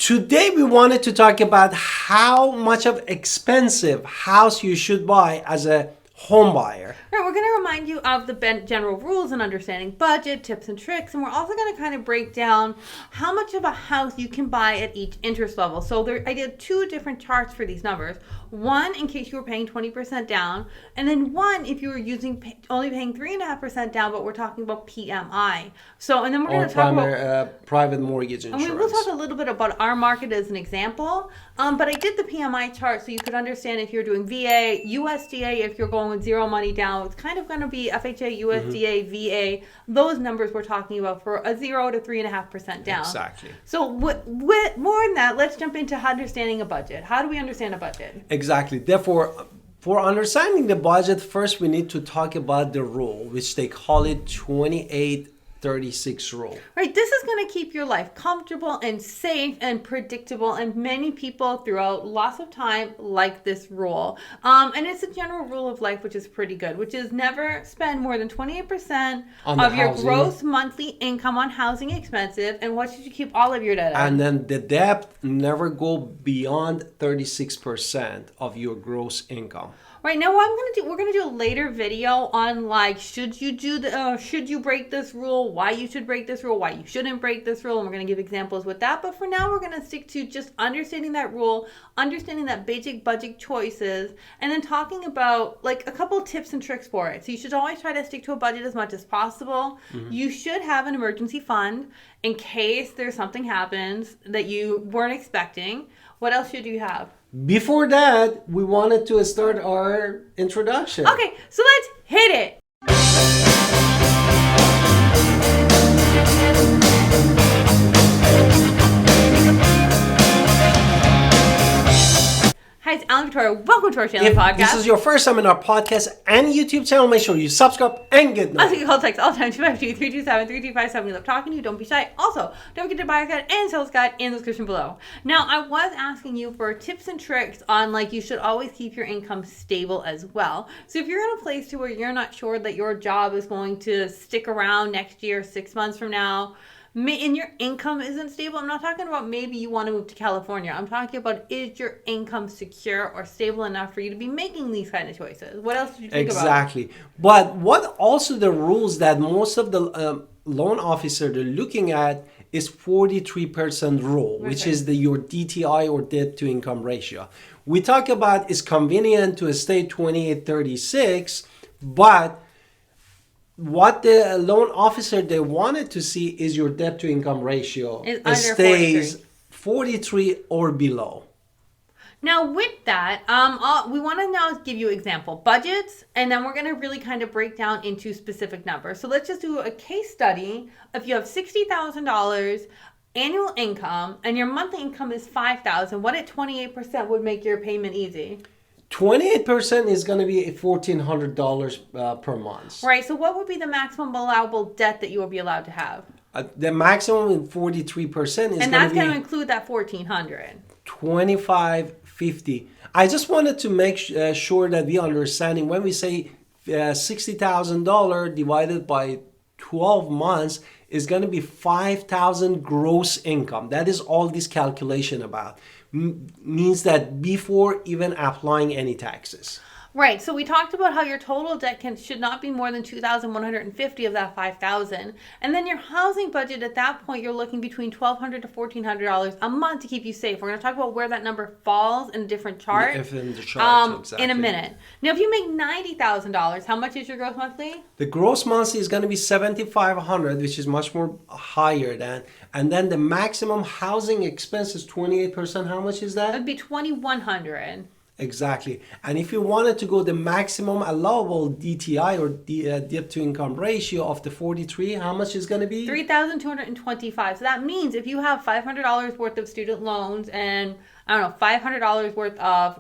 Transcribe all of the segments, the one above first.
Today we wanted to talk about how much of expensive house you should buy as a home buyer. Right, we're going to remind you of the general rules and understanding budget, tips and tricks, and we're also going to kind of break down how much of a house you can buy at each interest level. So I did two different charts for these numbers. One, in case you were paying 20% down, and then one, if you were only paying 3.5% down, but we're talking about PMI. So, and then we're going to talk about private mortgage insurance. And we will talk a little bit about our market as an example. But I did the PMI chart so you could understand if you're doing VA, USDA, if you're going with zero money down, it's kind of going to be FHA, USDA, VA. Those numbers we're talking about for a 0 to 3.5% down. Exactly. So with more than that, let's jump into understanding a budget. How do we understand a budget? Exactly. Therefore, for understanding the budget, first we need to talk about the rule, which they call it 28-36 rule. Right, this is going to keep your life comfortable and safe and predictable, and many people throughout lots of time like this rule. And it's a general rule of life, which is pretty good, which is never spend more than 28% of your gross monthly income on housing expenses, and what should you keep all of your debt at? And then the debt never go beyond 36% of your gross income. Right, now what we're gonna do a later video on like should you break this rule, why you should break this rule, why you shouldn't break this rule, and we're gonna give examples with that. But for now, we're gonna stick to just understanding that rule, understanding that basic budget choices, and then talking about like a couple tips and tricks for it. So you should always try to stick to a budget as much as possible. Mm-hmm. You should have an emergency fund in case there's something happens that you weren't expecting. What else should you have? Before that, we wanted to start our introduction. Okay, so let's hit it. Hi, it's Alan Victoria. Welcome to our channel podcast. If this is your first time in our podcast and YouTube channel, make sure you subscribe and get notified. Also, call text all the time 252-327-3257. We love talking to you. Don't be shy. Also, don't forget to buy a guide and sales guide in the description below. Now, I was asking you for tips and tricks on like you should always keep your income stable as well. So if you're in a place to where you're not sure that your job is going to stick around next year, 6 months from now, and your income isn't stable, I'm not talking about maybe you want to move to California. I'm talking about is your income secure or stable enough for you to be making these kind of choices? What else did you think about? Exactly. But what also the rules that most of the loan officer they're looking at is 43% rule, which is your DTI or debt to income ratio. We talk about it's convenient to stay 28-36, but what the loan officer they wanted to see is your debt to income ratio stays 43 or below. Now with that, we want to now give you example budgets, and then we're going to really kind of break down into specific numbers. So let's just do a case study. If you have $60,000 annual income and your monthly income is $5,000, what at 28% would make your payment easy? 28% is going to be $1,400 per month. Right. So what would be the maximum allowable debt that you will be allowed to have? The maximum in 43% is and that's going to include that $1,400. $2,550. I just wanted to make sure that we understanding when we say $60,000 divided by 12 months is going to be $5,000 gross income. That is all this calculation about. Means that before even applying any taxes. Right. So we talked about how your total debt should not be more than $2,150 of that $5,000, and then your housing budget at that point you're looking between $1,200 to $1,400 a month to keep you safe. We're going to talk about where that number falls in a different chart. If in the chart, exactly. In a minute. Now, if you make $90,000, how much is your gross monthly? The gross monthly is going to be $7,500, which is much more higher than. And then the maximum housing expense is 28%. How much is that? It would be $2,100. Exactly. And if you wanted to go the maximum allowable DTI or debt to income ratio of the 43, how much is going to be? $3,225. So that means if you have $500 worth of student loans and I don't know, $500 worth of,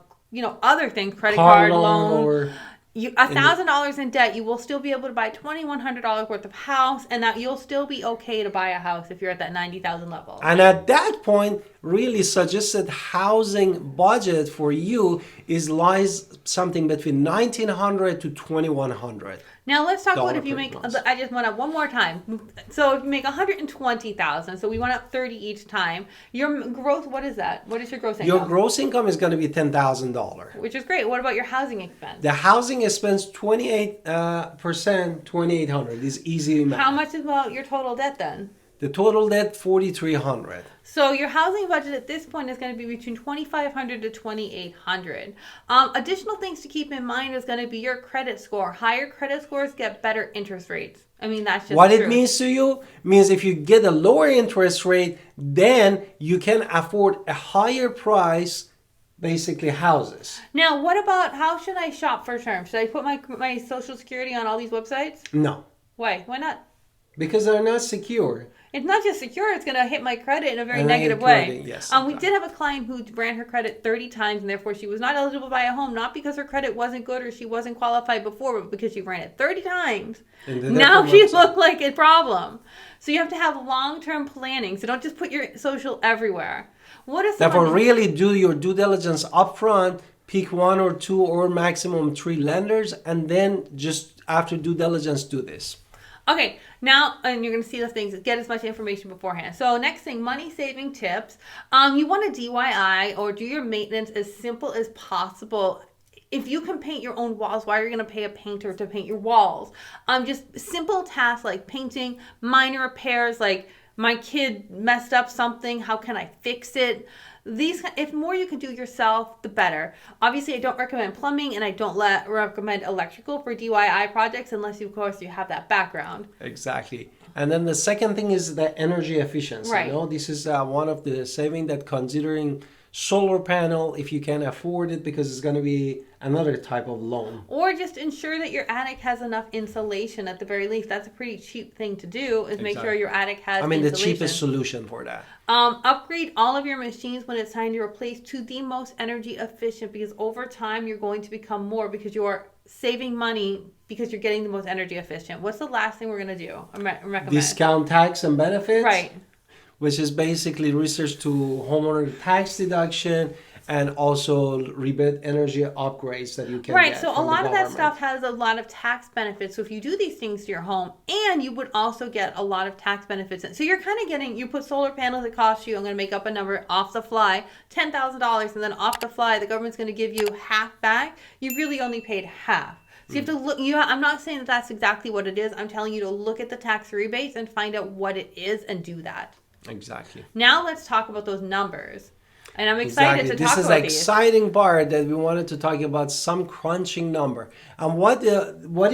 other things, credit card loan, $1,000 in debt, you will still be able to buy $2,100 worth of house, and that you'll still be okay to buy a house if you're at that 90,000 level. And at that point, really suggested housing budget for you lies something between $1,900 to $2,100. Now let's talk about if you per make. month. I just want to one more time. So if you make 120,000, so we went up 30 each time. Your gross, what is that? What is your gross income? Your gross income is going to be $10,000. Which is great. What about your housing expense? The housing expense 28%, 2,800 is easy math. How much is about your total debt then? The total debt 4,300. So your housing budget at this point is going to be between $2,500 to $2,800. Additional things to keep in mind is going to be your credit score. Higher credit scores get better interest rates. I mean, that's just What true. it means to you means if you get a lower interest rate, then you can afford a higher price, basically houses. Now, what about how should I shop for term? Should I put my Social Security on all these websites? No, Why? Why not? because they're not secure. It's not just secure, it's going to hit my credit in a very And negative negative way. credit, yes, We did have a client who ran her credit 30 times, and therefore she was not eligible to buy a home, not because her credit wasn't good or she wasn't qualified before, but because she ran it 30 times. And then Now that she promotes it. looked like a problem. So you have to have long-term planning. So don't just put your social everywhere. What is Therefore, really do your due diligence upfront. Pick one or two or maximum 3 lenders, and then just after due diligence, do this. Okay, now, and you're going to see the things, get as much information beforehand. So next thing, money saving tips. You want to DIY or do your maintenance as simple as possible. If you can paint your own walls, why are you going to pay a painter to paint your walls? Just simple tasks like painting, minor repairs, like my kid messed up something, how can I fix it? If more you can do yourself, the better. Obviously, I don't recommend plumbing, and I don't recommend electrical for DIY projects unless, of course, you have that background. Exactly. And then the second thing is the energy efficiency. Right. You know, this is one of the saving that considering solar panel if you can afford it, because it's going to be another type of loan. Or just ensure that your attic has enough insulation at the very least. That's a pretty cheap thing to do, is make sure your attic has the insulation. cheapest solution for that. Upgrade all of your machines when it's time to replace to the most energy efficient, because over time you're going to become more because you're saving money because you're getting the most energy efficient. What's the last thing we're going to do? Recommend? Discount tax and benefits. Right. Which is basically research to homeowner tax deduction and also rebate energy upgrades that you can Right, get so a from the lot of that government. stuff has a lot of tax benefits. So if you do these things to your home, and you would also get a lot of tax benefits. So you're kind of getting, you put solar panels that cost you, I'm going to make up a number off the fly, $10,000, and then off the fly, the government's going to give you half back. You really only paid half. So you have to look, I'm not saying that that's exactly what it is. I'm telling you to look at the tax rebates and find out what it is and do that. Exactly. Now let's talk about those numbers. And I'm excited to talk about This is these. the exciting part that we wanted to talk about, some crunching number. And what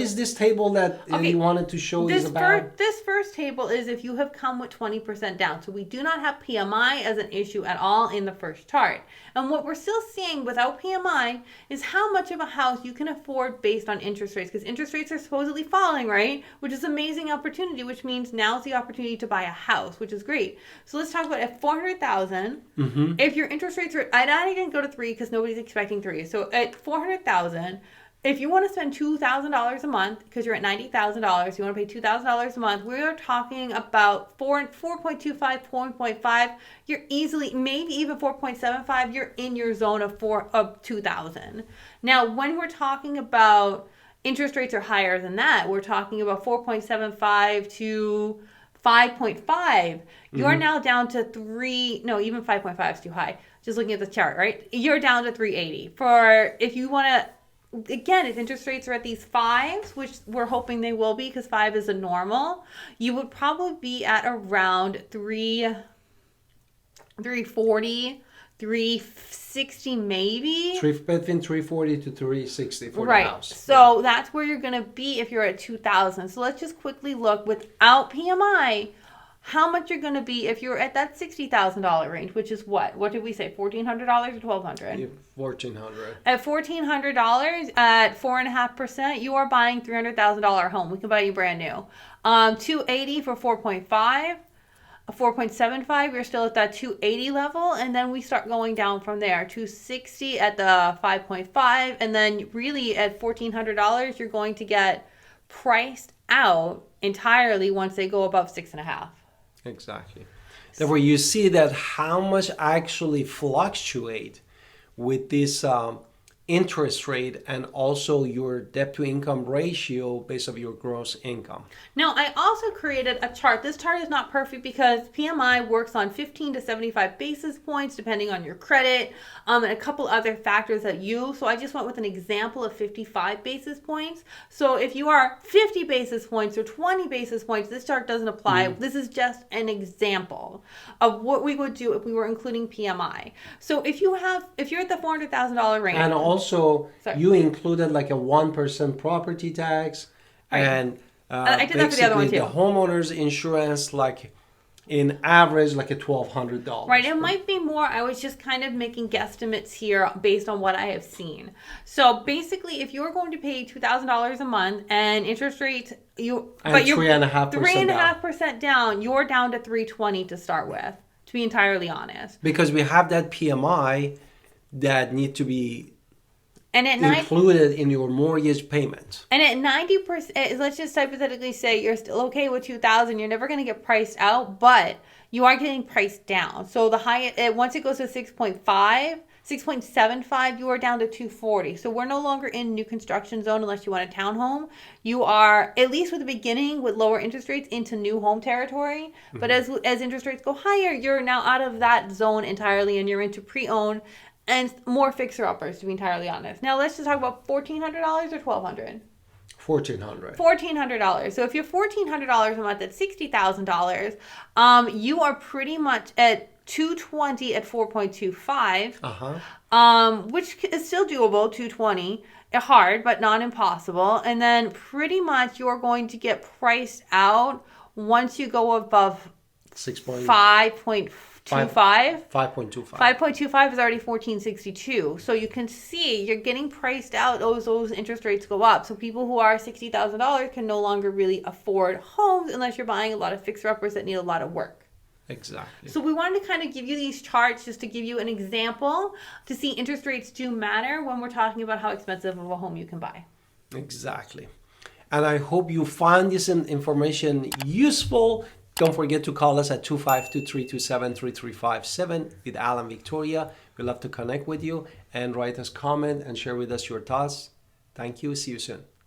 is this table that you wanted to show is about? This first table is if you have come with 20% down. So we do not have PMI as an issue at all in the first chart. And what we're still seeing without PMI is how much of a house you can afford based on interest rates. Because interest rates are supposedly falling, right? Which is an amazing opportunity, which means now's the opportunity to buy a house, which is great. So let's talk about at $400,000. If your interest rates are, I didn't go to 3 because nobody's expecting 3. So at $400,000, if you want to spend $2,000 a month because you're at $90,000, you want to pay $2,000 a month, we're talking about 4.25, 4.5. You're easily, maybe even 4.75. You're in your zone of 2,000. Now, when we're talking about interest rates are higher than that, we're talking about 4.75 to 5.5. You're now down to 3. No, even 5.5 is too high. Just looking at the chart, right? You're down to 380. For if you want to. Again, if interest rates are at these 5s, which we're hoping they will be because 5 is a normal, you would probably be at around 340, 360 maybe. Between 340 to 360 for the Right. house. So that's where you're going to be if you're at 2,000. So let's just quickly look without PMI. How much you're going to be if you're at that $60,000 range, which is what? What did we say? $1,400 or $1,200? $1,400. At $1,400 at 4.5%, you are buying $300,000 home. We can buy you brand new. $280 for 4.5. a 4.75, you're still at that 280 level, and then we start going down from there. 260 at the 5.5, and then really at $1,400, you're going to get priced out entirely once they go above 6.5. Exactly. Therefore, you see that how much actually fluctuate with this interest rate and also your debt to income ratio based on your gross income. Now, I also created a chart. This chart is not perfect because PMI works on 15 to 75 basis points depending on your credit and a couple other factors that so I just went with an example of 55 basis points. So if you are 50 basis points or 20 basis points, this chart doesn't apply. This is just an example of what we would do if we were including PMI. So if you're at the $400,000 range. And also, you included like a 1% property tax, right. And I did that for the other one too. The homeowner's insurance, like in average, like a $1,200. Right, it might be more. I was just kind of making guesstimates here based on what I have seen. So basically, if you're going to pay $2,000 a month and interest rates, you're 3.5% down, you're down to $320 to start with. To be entirely honest, because we have that PMI that need to be included in your mortgage payment. And at 90%, let's just hypothetically say you're still okay with $2,000. You're never going to get priced out, but you are getting priced down. So the once it goes to 6.75, you are down to $240. So we're no longer in new construction zone unless you want a townhome. You are, at least with the beginning, with lower interest rates, into new home territory. But as interest rates go higher, you're now out of that zone entirely and you're into pre-owned and more fixer-uppers, to be entirely honest. Now, let's just talk about $1,400 or $1,200? $1,400. So if you're $1,400 a month at $60,000, you are pretty much at $220 at 4.25, which is still doable, $220. Hard, but not impossible. And then pretty much you're going to get priced out once you go above 5.25. 5.25 is already $1,462. So you can see you're getting priced out as those interest rates go up. So people who are $60,000 can no longer really afford homes unless you're buying a lot of fixer-uppers that need a lot of work. Exactly. So we wanted to kind of give you these charts just to give you an example to see interest rates do matter when we're talking about how expensive of a home you can buy. Exactly. And I hope you find this information useful. Don't forget to call us at 252-327-3357 with Alan Victoria. We'd love to connect with you and write us comment and share with us your thoughts. Thank you. See you soon.